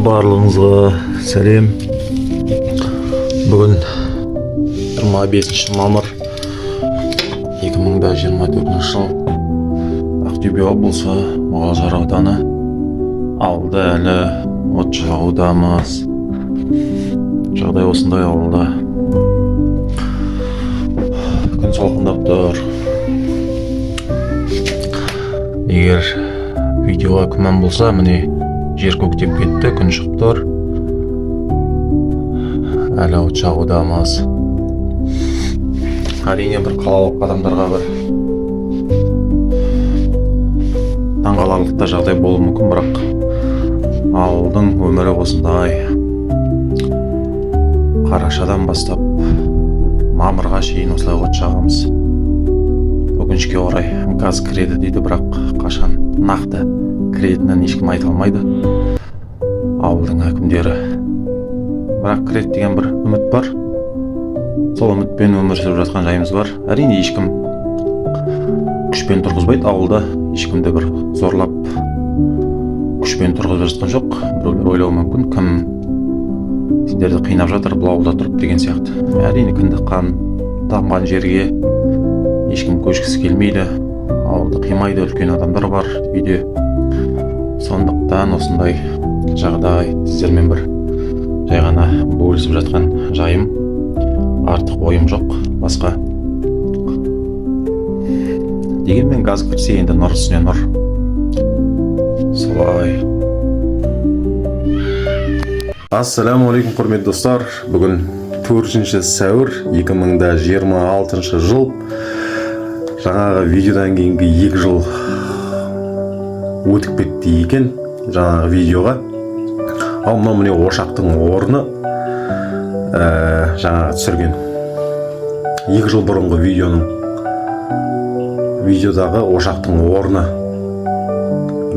Барлығыңызға сәлем. Бүгін 25 мамыр 2024 жыл. Ақтөбе облысы Мұғалжар ауданы. Ауылда әлі от жағудамыз. Жағдай осындай ауылда. Күн салқындап тұр. Егер видеоға күмән болса, міне жер көктеп кетті, күн шығып тұр. Әлі от жағудамыз. Әрине бір қалалық адамдарға бір таңғаларлықта жағдай болуы мүмкін, бірақ ауылдың өмірі осындай. Қарашадан бастап мамырға шейін осылай от жағамыз. Өкінішке орай газ кіреді дейді, бірақ қашан нақты кіретінін ешкім айта алмайды. Ауылдың әкімдері. Бірақ кіреді деген бір үміт бар. Сол үмітпен өмір сүріп жатқан жайымыз бар. Әрине ешкім күшпен тұрғызбайды ауылда. Ешкімді бір зорлап күшпен тұрғызып жатқан жоқ. Біреулер ойлауы мүмкін, кім сендерді қинап жатыр бұл ауылда тұрып деген сияқты. Әрине кіндік қан тамған жерге ешкім көшкісі келмейді. Ауылды қимайды, үлкен адамдар бар үйде. Сондықтан осындай жағдай сіздермен бір жай ғана бөлісіп жатқан жайым. Артық ойым жоқ, басқа. Дегенмен газ кірсе енді нұр үстіне нұр. Солай. Ассалаумағалейкум құрметті достар. Бүгін 4 сәуір 2026 жыл. Жаңағы видеодан кейінгі 2 жыл өтіп кетті екен жаңағы видеоға. Ал мынау міне ошақтың орны жаңағы түсірген 2 жыл бұрынғы видеодағы ошақтың орны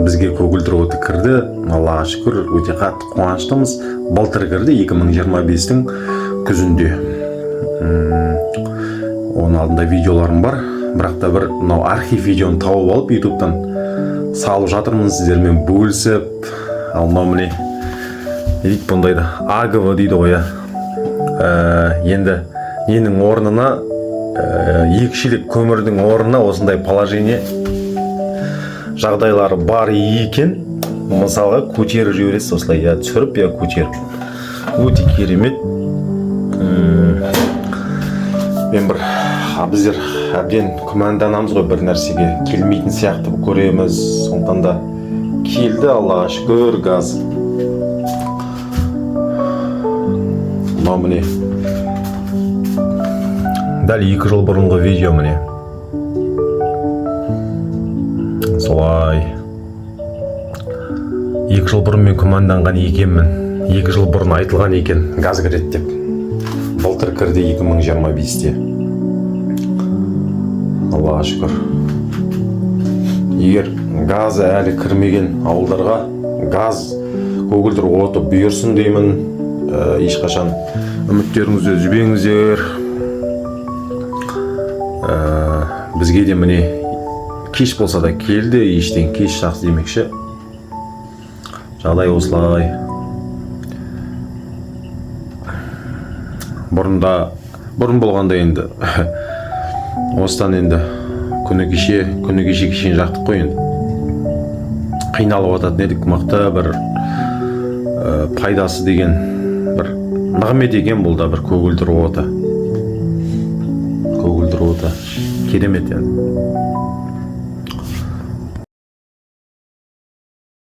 бізге көгілдір оты кірді. Аллаға шүкір, өте қатты қуаныштымыз. Былтыр кірді 2025-тің күзінде. Оның алдында видеоларым бар, бірақ та бір мынау архив видеоны тауып алып ютубтан салып жатырмын, сіздермен бөлісіп. Ал мынау міне не дейді бұндайды, АГВ дейді ғой. Енді ненің орнына 2 шелек көмірдің орнына осындай положение жағдайлары бар екен. Мысалға көтеріп жібересіз осылай, я түсіріп, я көтеріп. Өте керемет. Мен бір біздер әбден күмәнданамыз ғой, бір нәрсеге келмейтін сияқты көреміз. Сондықтан да келді, Аллаға шүкір, газ. Мынау міне дәл 2 жыл бұрынғы видео міне. Солай. 2 жыл бұрын мен күмәнданған екенмін. 2 жыл бұрын айтылған екен газ кіреді деп. Былтыр кірді 2025-те. Аллаға шүкір. Егер газы әлі кірмеген ауылдарға газ, көгілдір оты бұйырсын деймін. Ешқашан үміттеріңізді үзбеңіздер. Бізге де міне кеш болса да келді, ештен кеш жақсы демекші. Жағдай осылай. Бұрын болғанда енді осыдан енді күні кеше жақтық қой енді. Қиналып ататын едік, мықты бір пайдасы деген бір нығмет екен бұл да, бір көгілдір оты. Көгілдір оты керемет енді.